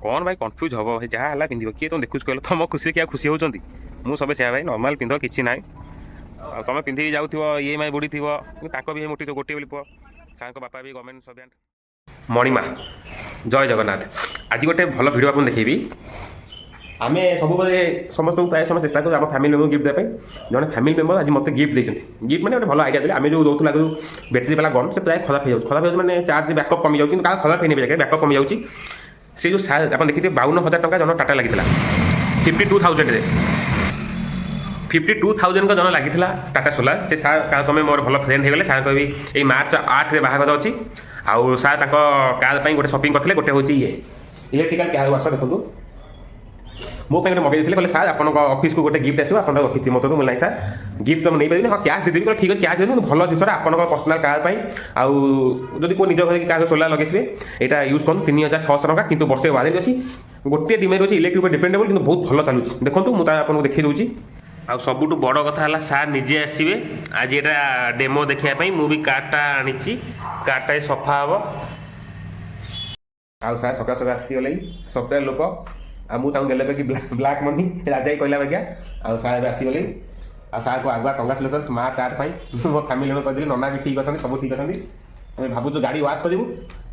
कौन भाई कन्फ्यूज हम जहाँ है पिंध किए तुम देखुच कहल तुम खुशी क्या खुशी होती मुझे सब से भाई नर्माल पिंध कि ना तुम पिंधिक जाऊ EMI बुड़ी थी भी मोटी तो गोटे पुआ सार बापा भी गवर्नमेंट सर्वेंट मणिमा जय जगन्नाथ आज गोटे भल भिड आपको देखी आम सब समस्त प्राय समय चेस्ट कर फैमिली मेम्बर गिफ्ट देवाई जब फैमिली मेम्बर आज मत गिफ्ट देते गिफ्ट मैंने भल आइडिया देते आम जो दौला जो बैटेरी वाला गन से प्राय खराब हो खराब हो मैंने चार्ज बैकअप कमी जाऊँगी क्या खराब होने जगह बैकअप कमी जाऊँगी से जो सार आप देखिए 52,000 टका जन टाटा लगी 52,000 52,000 का जन लगी टाटा सोलार से सार तुम मोर भल फ्रेंड हो गले सार कह ये मार्च 8 बाहागर अच्छी आउ सार कार गोटे शॉपिंग करते गोटे हूँ ये इलेक्ट्रिकल कार वाश देखो मो गोटे मगे कहले सार आप ऑफिस को गोटे गिफ्ट आसो आप रखी मत तो ना सार गिफ्ट तो नहीं पारि हाँ कैश देदेवी ठीक अच्छे कैश देदेवी भल जिस आप पर्सनाल कार आदि कोई निज घर क्या सोलार लगे यहाँ यूज कर 3,600 टका कि वर्षे वारेंटी अच्छी गोटे डिमेज अच्छी इलेक्ट्रिक डिपेंडेबल कि बहुत भल चलुଛି देखो मुझे आपको देखी दूसरी आ सबुठ बड़ कथा है सार निजे आसवे आज यहाँ डेमो देखापी मुझे कार्टा आनी कार्टा सफा हम आ सार सका सका आसीगले सफ्टवेयर लोक आ मुझे कि ब्लाक मनी राजा कहला बाग्या आ सार आसीगले आ सार को आगुआ कंग्राचुलेसन स्मार्ट कार्ड पाई मो फैमिली मेम्बर कहते नना भी ठीक अच्छे सब ठीक अच्छे आम भावुँ गाड़ी वाश करूँ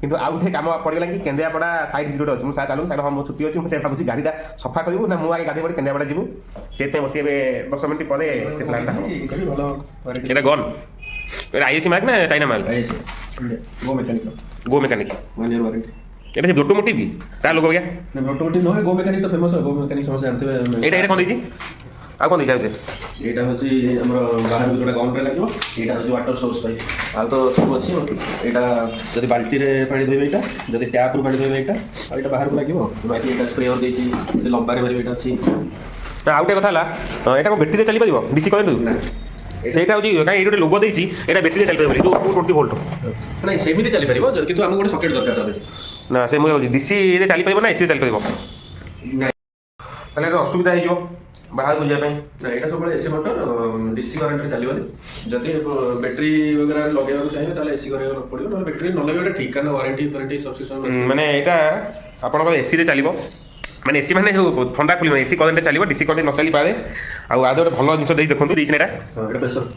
किंतु आउ टे कम पड़गला कि केन्द्रापड़ा साइड भिजिट अच्छे मुझे चलूँ साइड हाँ छुट्टी अच्छी मुझे भावुँ गाड़ीटा सफा करूँ ना मुझे गाड़ी पड़े केन्द्रापड़ा जीवु से बस 10 मिनट पर से प्लानटा हम गन आईएससी मार्क ना चाइना माल गो मेकानिक এটা সে জোটো মোটিভ তা লোক গয়া না জোটো মোটিভ নয় গো মেকানিক তো ফেমাস গো মেকানিক সমস্যা জানতে এটা কোন দিছি আর কোন দিছি এটা হচ্ছে আমরা বাহার যেটা গাউন্ডরে লাগিব এটা হচ্ছে ওয়াটার সোর্স পাই আর তো সব আছে এটা যদি বালতি রে পানি ধইবে এটা যদি ট্যাপ ରୁ পানি ধইবে এটা আর এটা বাহার লাগিব বাকি এটা স্প্রেয়ার ଦେଇଛି যদি লম্বারে মারিবে এটা আছে ଆଉ ଗୋଟେ କଥା ହେଲା এটা কোন ব্যাটারিতে ଚାଲି ପାରିବ ডিসি କରେଣ୍ଟ ସେଇଟା ହଉଛି କାଇଁ ଏଇଠି ଗୋଟେ ଲୋଗୋ ଦେଇଛି ଏଇଟା ବ୍ୟାଟେରୀରେ ଚାଲି ପାରିବ ଯୋଉ 220 ଭୋଲ୍ଟ ନାଇଁ ସେମିତି ଚାଲି ପାରିବ କିନ୍ତୁ ଆମକୁ ଗୋଟେ ସକେଟ ଦରକାର ତାପରେ ନା ସେ ମୁଁ ডিসি ରେ ଚାଲି ପାରିବ ନା ଏସି ରେ ଚାଲି ପାରିବ ତାହେଲେ ଏଟା ଅସୁବିଧା ହେଇଯିବ ବାହାରକୁ ଯିବା ପାଇଁ ନା ଏଇଟା ସବୁବେଳେ ଏସି ମୋଟର ডিসি କରେଣ୍ଟରେ ଚାଲିବନି ଯଦି ବ୍ୟାଟେରୀ वगैरह ଲଗେଇବାକୁ ଚାହିଁବେ ତାହେଲେ ଏସି କରିବାକୁ ପଡ଼ିବ ନହେଲେ ବ୍ୟାଟେରୀ ନ ଲଗେଇବାଟା ଠିକ୍ କାରଣ ୱାରେଣ୍ଟି ସବସ୍କ୍ରିପସନ୍ ମାନେ ଏଇଟା ଆପଣଙ୍କର ଏସି ରେ ଚାଲିବ ମାନେ ଏସି ମାନେ ଥଣ୍ଡା କୁଲିଂ ଏସି କରେଣ୍ଟରେ ଚାଲିବ ডিসি କରେଣ୍ଟ ନ ଚାଲି ପାରେ ଆଉ ଆଦ ଗୋଟେ ଭଲ ଜିନିଷ ଦେଇ ଦେଖନ୍ତୁ ଦେଇଛି ଏଇଟା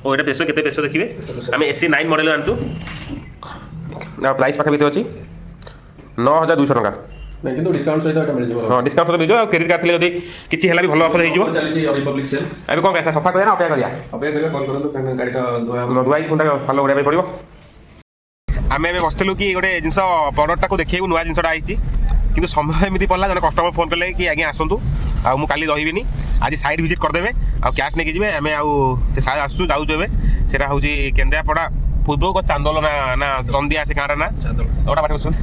ଓ ଏଇଟା ପ୍ରେସର କେତେ ପ୍ରେସର ଦେଖିବେ ଆମେ AC 9 ମଡେଲ ଆଣିଛୁ ଆଉ ପ୍ରାଇସ୍ ପାଖାପାଖି ଅଛି 9,200 ଟଙ୍କା नहीं किंतु डिस्काउंट सहित एटा मिल जिवो हां डिस्काउंट सहित मिल जिवो क्रेडिट कार्ड थे जदी किछि हला भी भलो ऑफर हेइ जिवो चली छी रिपब्लिक सेल अबे कोन कैसा सफा करिया ना अपेक्षा करिया कॉल करंतु गाड़ीटा धुआई खुंडा फलो उड़ाई पड़िबो आमे एबे बसतलु कि गोटे जिंस प्रोडक्ट को देखिबु नुवा जिंसटा आइछि किंतु समय एमती पड़ला जने कस्टमर फोन कले कि आगे आसंतु आ मु काली रहिबिनी आज साइड विजिट कर देबे आ कैश ने जिवे आमे आ से साइड आसु जाउ जेबे सेटा होउछि केन्द्रापड़ा पूर्व को चांदोल ना ना चंदिया से गाँटा ना ओटा बाटे सुन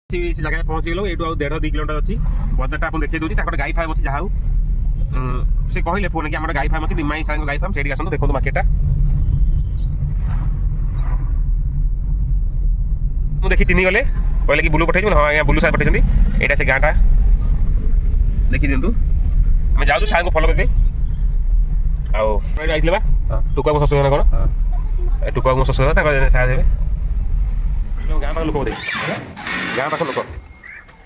से जगह पहुँची गलो एटू 1.5-2 किलोमीटर अच्छी बजारटा आप देखिए दूसरी गाई फार्म अच्छी जहाँ से कहले फोन कि गाई फार्म अच्छी निमाई साइड गाई फार्म से आसନ୍ତୁ देखो मार्केटा मुझे देखी चिन्ह गले कहले कि बुलू पठे हाँ आज्ञा बुलू सार पठे यहाँ से गाँटा देखी दिंतु आम जाऊँ सार को फलो करके आई टुका मो शशुर कौन टुका मो शशुर सार देवे गाँ पाख लोक बोधे गाँ पाख लोक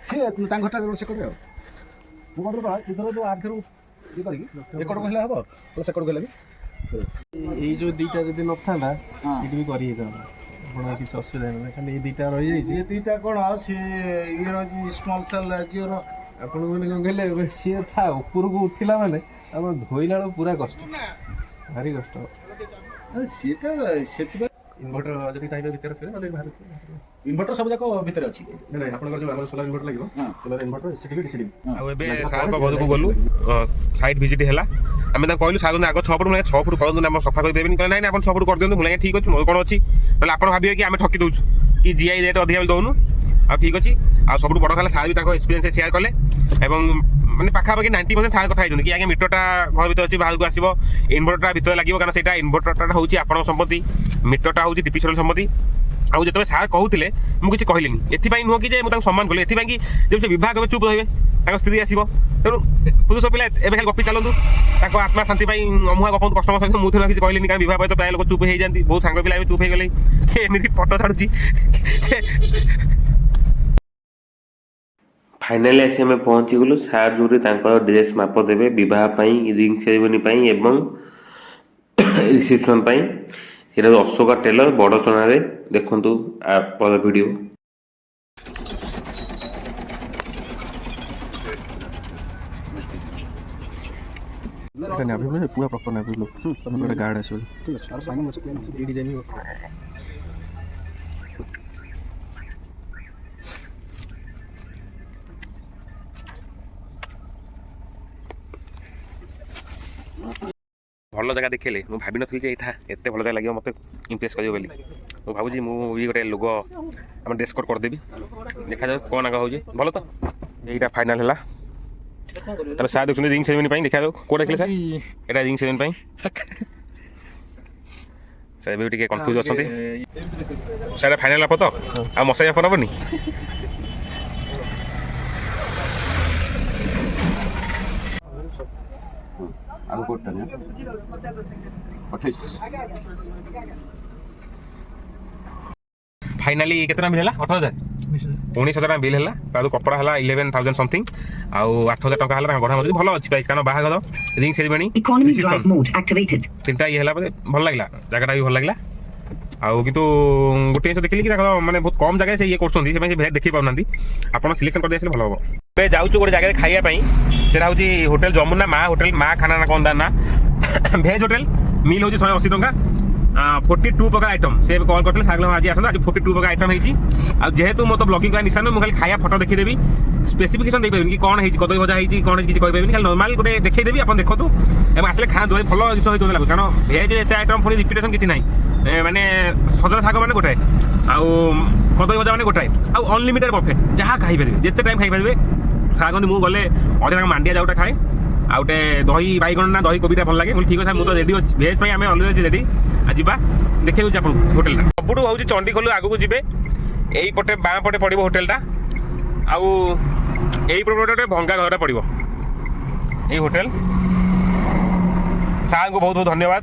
सी घरटा से करेंगे मुझे इधर जो आखिर ये करके एकड़ कहले हम तो सेकड़ कहले এই যে দুইটা যদি নথান্তা এটি বি করি দিতাম আপনার কিছু অসুবিধা নাই খালি এই দুইটা রই যাইছি ये दुईटा कौन सी ये स्मॉल सेल जिओ ଆପଣ ମାନେ କଣ କହିଲେ ସିଏ ଥା ଉପରକୁ ଉଠିଲା ମାନେ ଆପଣ ଧୋଇଲା ବେଳକୁ ପୁରା କଷ୍ଟ ଭାରି କଷ୍ଟ सीटा से इनवर्टर যদি চাইবে ভিতরে ରଖିବେ ନହେଲେ ବାହାରେ इनवर्टर सब जाक भितर अच्छी ନାଇଁ ଆପଣଙ୍କର ଯୋଉ ଆମର ସୋଲାର ଇନଭର୍ଟର ଲାଗିବ ସୋଲାର ଇନଭର୍ଟର ଏସିଡି ଡିସିଡି ଆଉ ଏବେ ସାରଙ୍କ ଘରକୁ ଗଲୁ ସାଇଟ୍ ଭିଜିଟ୍ ହେଲା ଆମେ ତାଙ୍କୁ କହିଲୁ ସାର ଆଗ 6 ଫୁଟ 6 ଫୁଟ କରନ୍ତୁ ଆମେ ସଫା କରିଦେବେନି କହିଲେ ନାଇଁ ଆପଣ 6 ଫୁଟ କରିଦିଅନ୍ତୁ ମୁଁ ଠିକ୍ ଅଛି ମୋର କ'ଣ ଅଛି ନହେଲେ ଆପଣ ଭାବିବେ କି ଆମେ ଠକି ଦେଉଛୁ କି GI ରେଟ୍ ଅଧିକା ଦେଉନୁ ଆଉ ଠିକ୍ ଅଛି ଆଉ ସବୁଠୁ ବଡ଼ କଥା ସାର ବି ତାଙ୍କ ଏକ୍ସପିରିଏନ୍ସ ସେୟାର କଲେ ଏବଂ ମାନେ ପାଖାପାଖି 90% ସାର କଥା ହେଇଛନ୍ତି କି ଆଜ୍ଞା ମିଟରଟା ଘର ଭିତରେ ଅଛି ବାହାରକୁ ଆସିବ ଇନଭର୍ଟରଟା ଭିତରେ ଲାଗିବ କାରଣ ସେଇଟା ଇନଭର୍ଟରଟା ହେଉଛି ଆପଣଙ୍କ ସମ୍ପତ୍ତି ମିଟରଟା ହେଉଛି ଟିପିସିଏଲ୍ ସମ୍ପତ୍ତି ଆଉ ଯେତେବେଳେ ସାର୍ କହୁଥିଲେ ମୁଁ କିଛି କହିଲିନି ଏଥିପାଇଁ ନୁହଁ କି ଯେ ମୁଁ ତାଙ୍କୁ ସମ୍ମାନ କଲି ଏଥିପାଇଁ କି ଯେବେ ସେ ବିବାହ କେବେ ଚୁପ୍ ରହିବେ ତାଙ୍କ ସ୍ତ୍ରୀ ଆସିବ ତେଣୁ ପୁରୁଷ ପିଲା ଏବେ ଖାଲି ଗପି ଚାଲନ୍ତୁ ତାଙ୍କ ଆତ୍ମା ଶାନ୍ତି ପାଇଁ ଅମୁହା ଗପନ୍ତୁ କଷ୍ଟମର ସହିତ ମୁଁ କିଛି କହିଲିନି କାରଣ ବିବାହ ପରେ ତ ପ୍ରାୟ ଲୋକ ଚୁପ୍ ହେଇଯାନ୍ତି ବହୁତ ସାଙ୍ଗ ପିଲା ଏବେ ଚୁପ୍ ହେଇଗଲେ ଏମିତି ଫଟୋ ଛାଡ଼ୁଛି ସେ फाइनाली आसी आम पहुँचीगलु सार जो ड्रेस माप देवे बहुत रिंग सेरेमनी एवं रिसेप्शन ये अशोका टेलर बड़ चणार देखु वीडियो। पूरा प्रॉपर नेवी ब्लू गोटे गार्ड आसो भल जगह देखले मुझे भाभी नी यहाँ एत भल जगह लगे मत इम्प्रेस कर मुझे भावी मुझे गोटे लोग आम ड्रेस कोड करदेवी देखा जाए कौन आगे हो भल तो यहीटा फाइनाल है तार सार देखते रिंग सेरेमनी देखा जाऊ कौन देखिए सर यहाँ रिंग सेरेमनी सर भी टे कन्फ्यूज अच्छा सर फाइनाल आप तो आ मशा आप नबनी फाइनाली केतना बिल है 8000 19,000 बिल है तार कपड़ा है 11,000 समथिंग आउ 8,000 टका है गढ़ा मजूरी भल अच्छी प्राइस कारण बाहर रिंग सेरेमनी तीनटा ये भल लगे जगह भी भल लगे आउ कि गोटे जिन देखिए कि मैंने बहुत कम जगह से ये कर देखी पाऊना आप सिलेक्शन कर दिया भल हम जाऊँ गोटे जगह खावाई से होटेल जमुना माँ होटेल माँ खाना ना कौन ना भेज होटेल मिल हूँ 180 टका 42 प्रकार आइटम से कॉल करते सागल आज आसता आज 42 प्रकार आइटम है जेहेतु मत ब्लॉगिंग का निशान मुझे खाली खाया फटो देखीदेवी स्पेसिफिकेशन दे पारे कि कौन है कदई भजा है कौन किसी कहीपरि खाली नर्माल गोटे देखीदेवी आप देखो आसले खाँ भल जिस लगे कारण भेज एत आइटम पुणी रिपिटेसन किसी ना माने सजरा शाग मैंने गोटाए आउ कदई भजा मैंने गोटाए आउ अनलिमिटेड बफेट जहाँ खाई पारे जिते टाइम खाई पारे सागंदी मुझे गले अधे मांडिया जाऊटा खाए आ गोटे दही बैगण ना दही कोबीटा भल लगे मुझे ठीक है मुझे रेडी अच्छी भेज आम अलवेज रेडी आज देखिए आप होटेल सब हूँ चंडीखोल आगू जी यही पटे बाँ पटे पड़ो होटेलटा आउ यही पटे भंगा घर पड़ो यही होटेल सार को बहुत बहुत धन्यवाद।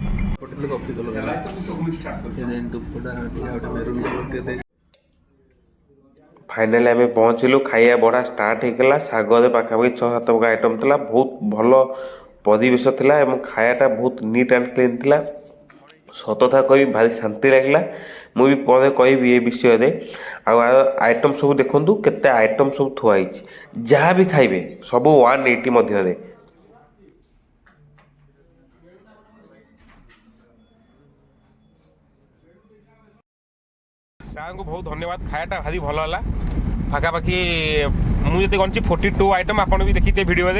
फाइनाली आम पहुँचलु खाइया बढ़ा स्टार्ट होगा सागर पाखापाखि 6-7 प्रकार आइटम था बहुत भल परिवेश था खायाटा बहुत नीट एंड क्लीन था सतता कह भारी शांति लगे मुझे पर कह ये विषय आइटम सब देखु केते आइटम सब थुआई जहाँ भी खाइबे सब 180 मध्य सार को बहुत धन्यवाद खायाटा भारी भल है पाखापाखि मुझे गणि 42 आइटम आप भी देखिए वीडियो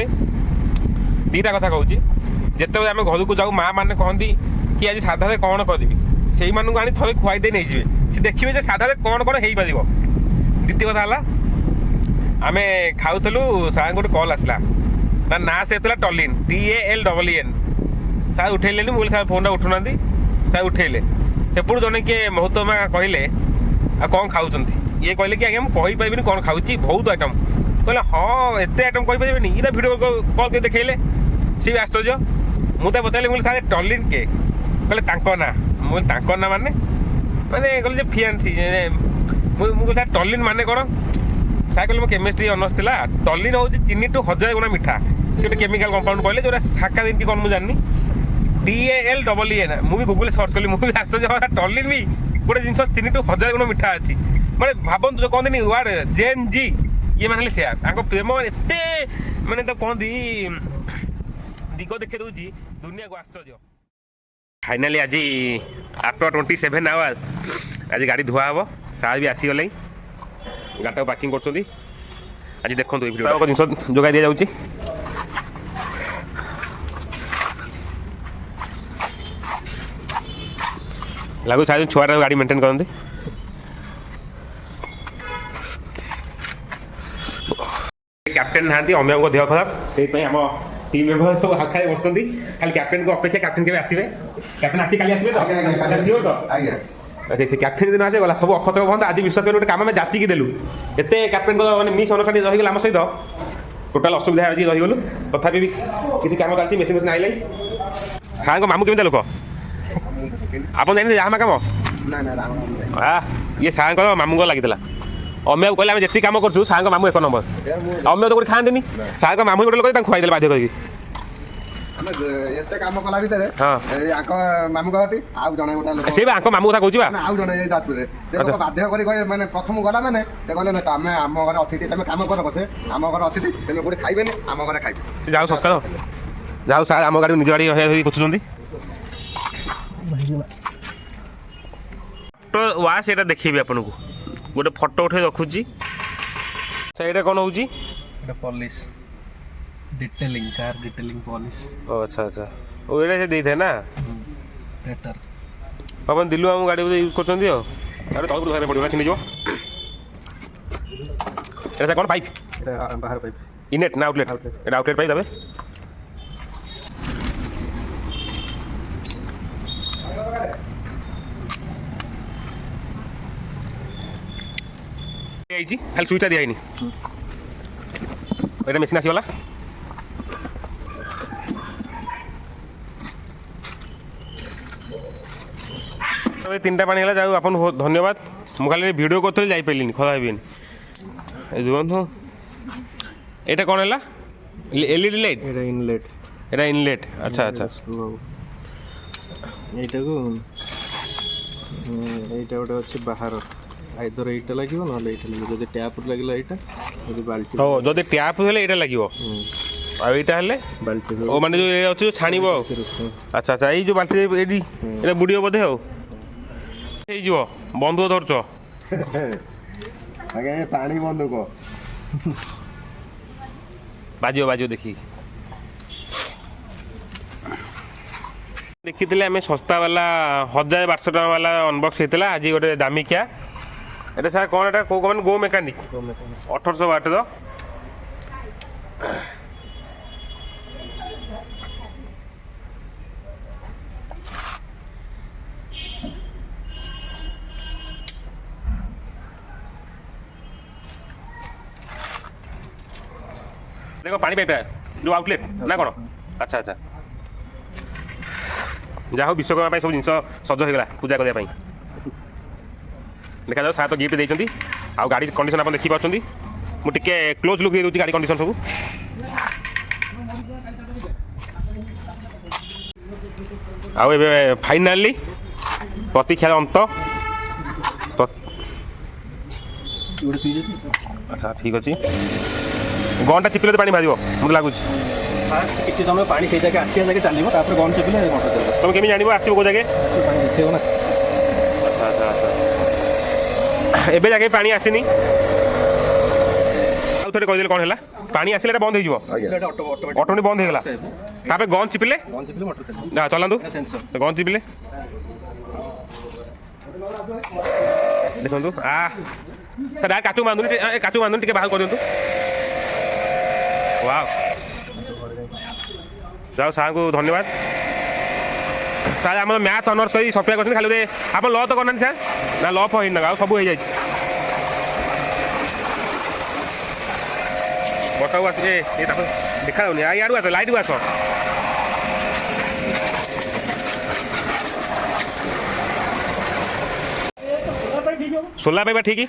दीटा कथा कहूँ जिते आम घर को जाऊ माँ मैंने कहती कि आज साधा कौन करी से आनी थे खुआई दे नहीं सी देखिए साधा कौन कौन हो पार द्वितीय कथा आम खाऊलु सार गोटे कल आसला तार ना से टलिन TALEN सार उठेले मुझे सार फोन उठुना सार उठेले सेपटू जड़े किए महत्मा कहले आ कौन खाऊँ ये कहले कि आज्ञा मुझे कहीपरि कौन खाऊँ बहुत आइटम कहले हाँ एत आइटम कहीपरि ये वीडियो कल कर देखले सी भी आश्चर्य मुझे पचारे मुझे सारे टलिन के कहले ना मुझे ना माने माने कहले फियान्सी मुझे टलिन माने कौन सार कहले मो केमिस्ट्री ऑनर्स था टलिन हूँ चीनी टू 1000 गुणा मीठा से गोटे केमिकल कंपाउंड कहले जो शाखा दिन की कौन मुझे जानी TALEN मुझे गूगल सर्च कली मुझे आश्चर्य टलिन भी गोटे जिन चीनी टू 1000 गुणा मीठा अच्छी मैं भावतु जो कहते वार्ड जेन जी ये मैंने सेयार प्रेम एत मैंने तो कहती दिग देखे दूसरी दुनिया को आश्चर्य। फाइनाली आज आफ्टर 27 आवर्स आज गाड़ी धुआ हम सार भी आसीगले गाड़ी पार्किंग कर आज देखो जिन जोगाई दि जाऊँगी लगुच सार छुआ गाड़ी मेंटेन करते कैप्टेन ना अम्या को देह खराब से आम टीम मेम्बर सब आखाए बस खाली कैप्टेन को अपेक्षा कैप्टेन के आसवे कैप्टेन आसी काली आसवे तो अच्छा से कैप्टेन दिन आसे गला सब अखचक बंद आज विश्वास कर गोटे काम जाचिकी देलु एत कैप्टेन को मैंने मिस अंडरस्टांडिंग रहीगला आम सहित टोटाल असुविधा आज रहीगलु तथापि भी किसी काम चलती मेसीन मेसीन आइले सार को मामू केमी लोक आप जानी रामा काम ये सार मामू लगी ଅମିୟାକୁ କହିଲେ ଆମେ ଯେତିକି କାମ କରୁଛୁ ସାରଙ୍କ ମାମୁଁ 1 ନମ୍ବର। ଅମିୟ ତ କୋଉଠି ଖାଆନ୍ତିନି, ସାରଙ୍କ ମାମୁଁ ଗୋଟେ ଲୋକ ତାଙ୍କୁ ଖୁଆଇଦେଲେ ବାଧ୍ୟ କରିକି। ଆମେ ଏତେ କାମ କଲା ଭିତରେ ହଁ ଏଇ ଆଙ୍କ ମାମୁଁ ଘରଟି ଆଉ ଜଣେ ଗୋଟେ ଲୋକ ସେଇ ବା ଆଙ୍କ ମାମୁଁ କଥା କହୁଛି ବା। ଆଉ ଜଣେ ଏଇ ଯାଜପୁରରେ ସେ ଲୋକ ବାଧ୍ୟ କରି କହିଲେ ମାନେ ପ୍ରଥମ ଗଲା ମାନେ ସେ କହିଲେ ନା ତମେ ଆମ ଘରେ ଅତିଥି, ତମେ କାମ କର ବସେ ଆମ ଘରେ ଅତିଥି, ତମେ କୋଉଠି ଖାଇବେନି ଆମ ଘରେ ଖାଇବେ। ସେ ଯାଉ ଶସ୍ତା ଯାଉ ସାର୍ ଆମ ଗାଡ଼ି ନିଜ ଗାଡ଼ି ପୋଛୁଛନ୍ତି। ୱାସ୍ ଏଇଟା ଦେଖେଇବି ଆପଣଙ୍କୁ, ଗୋଟେ ଫଟୋ ଉଠେଇ ରଖୁଛି। ସେଇଟା କ'ଣ ହେଉଛି? এটা পলিশ ডিটেলিং কার ডিটেলিং পলিশ ଓ ଆଚ୍ଛା ଆଚ୍ଛା, ଓ ଏଇଟା ସେ ଦେଇଥାଏ ନା। বেটার ଆପଣ ଦିଲୁ ଆମ ଗାଡ଼ି ବୋଧେ ୟୁଜ୍ କରୁଛନ୍ତି ଆଉ। ଆରେ ତଳକୁ ଧରିବାକୁ ପଡ଼ିବ ନା, ଛିଣ୍ଡିଯିବ। এটা କ'ଣ ପାଇପ୍? এটা বাহার পাইপ ইনেট না আউটলেট? এটা আউটলেট পাইপ যাবে। ହେଇଛି ଖାଲି ସୁଇଚଟା ଦିଆ ହେଇନି। ଏଇଟା ମେସିନ୍ ଆସିଗଲା। ଏ 3ଟା ପାଣି ହେଲା, ଯାଉ ଆପଣଙ୍କୁ ବହୁତ ଧନ୍ୟବାଦ। ମୁଁ ଖାଲି ଭିଡ଼ିଓ କରୁଥିଲି ଯାଇପାରିଲିନି, ଖରା ହେବିନି। ଦେଖନ୍ତୁ ଏଇଟା କ'ଣ ହେଲା? LED light? এটা ইনলেট এটা ইনলেট। আচ্ছা আচ্ছা, এইটাକୁ এইটা ଗୋଟେ ଅଛି ବାହାର, ଆଇଦର এইଟା ଲାଗିବ ନହେଲେ এইଟା ଲାଗିବ। ଯଦି ଟ୍ୟାପ୍ରୁ ଲାଗିଲା ଏଇଟା, ଯଦି ବାଲ୍ଟି ହଉ ଯଦି ଟ୍ୟାପ୍ ହେଲେ ଏଇଟା ଲାଗିବ, ଆଉ ଏଇଟା ହେଲେ ବାଲ୍ଟି ଓ ମାନେ ଯେଉଁ ଅଛି ଯେଉଁ ଛାଣିବ ଆଉ। ଆଚ୍ଛା ଆଚ୍ଛା, ଏଇ ଯେଉଁ ବାଲ୍ଟି ଏଇଠି ଏଇଟା ବୁଡ଼ିବ ବୋଧେ ଆଉ ହେଇଯିବ। ବନ୍ଧୁକ ଧରୁଛ? ଆଜ୍ଞା ଏ ପାଣି ବନ୍ଧୁକ ବାଜିବ ବାଜିବ ଦେଖିକି। ଦେଖିଥିଲେ ଆମେ ଶସ୍ତା ବାଲା 1000-1200 ଟଙ୍କା ବାଲା ଅନବକ୍ସ ହେଇଥିଲା। ଆଜି ଗୋଟେ ଦାମିକିଆ, এটা ସାର୍ କ'ଣ ଏଇଟା କେଉଁ କମ୍ପାନୀ? ଗୋ ମେକାନିକ୍ 1800 ୱାଟ୍ର। দেখো পানি পাইপটা ଯେଉଁ ଆଉଟଲେଟ୍ ନା କ'ଣ? ଆଚ୍ଛା ଆଚ୍ଛା, ଯାହା ହଉ ବିଶ୍ୱକର୍ମା ପାଇଁ ସବୁ ଜିନିଷ ସଜ ହେଇଗଲା ପୂଜା କରିବା ପାଇଁ। ଦେଖାଯାଉ, ସାର୍ ତ ଗିଫ୍ଟ ଦେଇଛନ୍ତି। ଆଉ ଗାଡ଼ି କଣ୍ଡିସନ୍ ଆପଣ ଦେଖିପାରୁଛନ୍ତି। ମୁଁ ଟିକେ କ୍ଲୋଜ୍ ଲୁକ୍ ଦେଇଦେଉଛି ଗାଡ଼ି କଣ୍ଡିସନ୍ ସବୁ। ଆଉ ଏବେ ଫାଇନାଲି ପ୍ରତୀକ୍ଷାର ଅନ୍ତ। ଗୋଟେ ସୁଇଚ୍ ଅଛି। ଆଚ୍ଛା ଠିକ୍ ଅଛି, ଗନ୍ଟା ଚିପିଲେ ତ ପାଣି ବାହାରିବ ମୋତେ ଲାଗୁଛି। ଫାଷ୍ଟ କିଛି ସମୟ ପାଣି ସେଇ ଜାଗା ଆସିବା ଜାଗା ଚାଲିବ, ତାପରେ ଗନ୍ ଚିପିଲେ ମଟର ଚାଲିବ। ତମେ କେମିତି ଜାଣିବ ଆସିବ କେଉଁ ଜାଗା? ପାଣି ଦେଖେଇବ ନା। ଆଚ୍ଛା ଆଚ୍ଛା ଆଚ୍ଛା, ଏବେ ଜାଗେ ପାଣି ଆସିନି। ଆଉ ଥରେ କହିଦେଲେ କ'ଣ ହେଲା? ପାଣି ଆସିଲେ ଏଇଟା ବନ୍ଦ ହେଇଯିବ, এটা অটোমেটিক ଅଟୋମେଟିକ୍ ବନ୍ଦ ହେଇଗଲା। ତାପରେ ଗନ୍ ଚିପିଲେ গন চিপলে মটর চালিব। ନା ଚଲାନ୍ତୁ, এটা সেন্সর। ଗନ୍ ଚିପିଲେ ଦେଖନ୍ତୁ। କାଚୁ ବାନ୍ଧୁନି ଟିକେ ବାହାର କରିଦିଅନ୍ତୁ। ୱାଓ, ଯାଉ ସାର୍ଙ୍କୁ ଧନ୍ୟବାଦ। ସାର୍ ଆମର ମ୍ୟାଥ୍ ଅନର୍ସ କରି ସଫ୍ଟୱେର୍ କରିଛନ୍ତି, ଖାଲି ଗୋଟେ ଆପଣ ଲ ତ କରିନାହାନ୍ତି ସାର୍? ନା ଲ ଫ ହେଇନି, ଆଉ ସବୁ ହେଇଯାଇଛି। ବଟାକୁ ଆସ, ଏ ତାକୁ ଦେଖାଯାଉନି, ଇଆଡ଼ୁ ଆସ, ଲାଇଟ୍କୁ ଆସ। ସୋଲା ପାଇବା ଠିକ୍।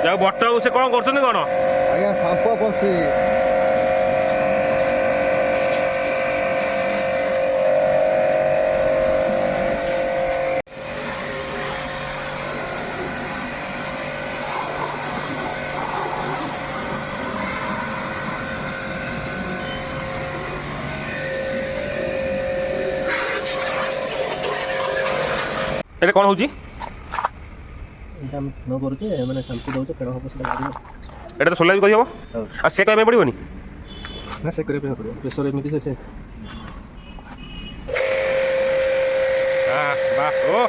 ଯାଉ ବଟାକୁ ସେ କ'ଣ କରୁଛନ୍ତି କ'ଣ? ଆଜ୍ଞା ସାମ୍ପ ପଶି এটা କ'ଣ ହେଉଛି? এটা আমি ফেଣ କରୁଛେ, ମାନେ ଶାମ୍ପୁ ଦେଉଛେ, ଫେଣ ହେବ ସେଟା ବାହାରିବ। এটা তো সোলার କରିହେବ, ଆଉ ସେ କରିବା ପାଇଁ ପଡ଼ିବନି? ନା ସେ କରିବା ପାଇଁ ପଡ଼ିବ, ପ୍ରେସର ଏମିତି ସେ ବାহ, ଓ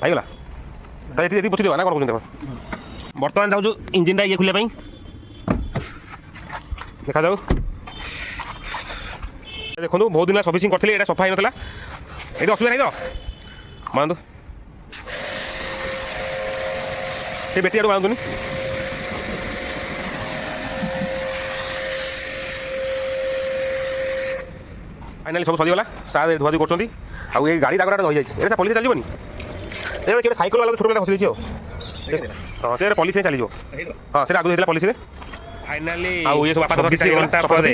ହେଇଗଲା। ତାହେଲେ ଏଠି ପୋଛିଦେବା ନା କ'ଣ କହୁଛନ୍ତି ଆପଣ? ବର୍ତ୍ତମାନ ଯାଉଛୁ ଇଞ୍ଜିନ୍ଟା ଇଏ ଖୋଲିବା ପାଇଁ। ଦେଖାଯାଉ। ଦେଖନ୍ତୁ ବହୁତ ଦିନ ସର୍ଭିସିଂ କରିଥିଲି, ଏଇଟା ସଫା ହେଇନଥିଲା। ଏଇଠି ଅସୁବିଧା ନାହିଁ ତ ମାରନ୍ତୁ, ସେ ବେଟି ଆଡ଼ୁ ମାରନ୍ତୁନି। ଫାଇନାଲି ସବୁ ସରିଗଲା, ସାର୍ ଧୁଆଧୁଇ କରୁଛନ୍ତି। ଆଉ ଏଇ ଗାଡ଼ି ଦାଗଟା ରହିଯାଇଛି, ଏଇଟା ପଲିସି ଚାଲିବନି। ଏବେ କେବେ ସାଇକେଲ ବାଲା ଛୋଟ ପିଲା ବସି ଦେଇଛି ଆଉ ହଁ ସେ ପଲିସି ଚାଲିଯିବ। ହଁ ସେଇଟା ଆଗରୁ ହେଇଥିଲା ପଲିସିରେ। ଫାଇନାଲି ଆଉ ଇଏ ସବୁ 24 ଘଣ୍ଟା ପରେ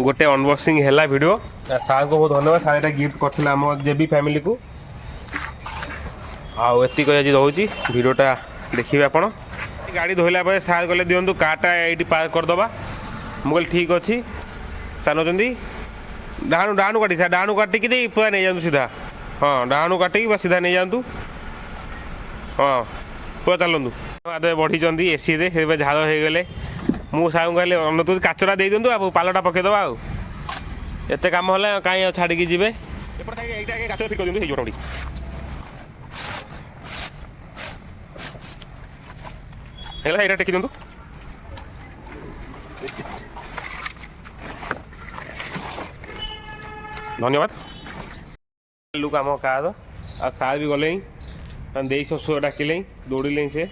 ଗୋଟେ ଅନବକ୍ସିଂ ହେଲା ଭିଡ଼ିଓ। ସାର୍ଙ୍କୁ ବହୁତ ଧନ୍ୟବାଦ, ସାର୍ ଏଇଟା ଗିଫ୍ଟ କରିଥିଲେ ଆମ ଜେବି ଫ୍ୟାମିଲିକୁ। ଆଉ ଏତିକି ଆଜି ରହୁଛି, ଭିଡ଼ିଓଟା ଦେଖିବେ ଆପଣ। ଗାଡ଼ି ଧୋଇଲା ପରେ ସାର୍ କହିଲେ ଦିଅନ୍ତୁ କାର୍ଟା ଏଇଠି ପାର୍କ କରିଦେବା। ମୁଁ କହିଲି ଠିକ୍ ଅଛି। ସାର୍ ନେଉଛନ୍ତି ଡାହାଣୁ କାଟି, ସାର୍ ଡାହାଣୁ କାଟିକି ଦେଇ ପୁରା ନେଇଯାଆନ୍ତୁ ସିଧା। ହଁ ଡାହାଣୁ କାଟିକି ବା ସିଧା ନେଇଯାଆନ୍ତୁ। ହଁ ପୁରା ଚାଲନ୍ତୁ। ଆଦେ ବଢ଼ିଛନ୍ତି ଏସିରେ, ଏବେ ଝାଳ ହେଇଗଲେ। ମୁଁ ସାର୍ଙ୍କୁ କହିଲି ଅନନ୍ତୁ କାଚଟା ଦେଇଦିଅନ୍ତୁ, ଆଉ ପାଲଟା ପକାଇଦେବା। ଆଉ ଏତେ କାମ ହେଲେ କାହିଁ ଆଉ ଛାଡ଼ିକି ଯିବେ। ଏପଟେ ଏଇଟା କାଚ ଫିଟ୍ କରିଦିଅନ୍ତୁ, ହେଇଯିବ ଟିକେ। ହେଇଗଲା, ଏଇଟା ଟେକି ଦିଅନ୍ତୁ। ଧନ୍ୟବାଦ। ଲୁକ୍ ଆମ କାର। ଆଉ ସାର୍ ବି ଗଲେ, ଦେଇ ଶ୍ୱଶୁର ଡାକିଲେ, ଦୌଡ଼ିଲେ ସେ।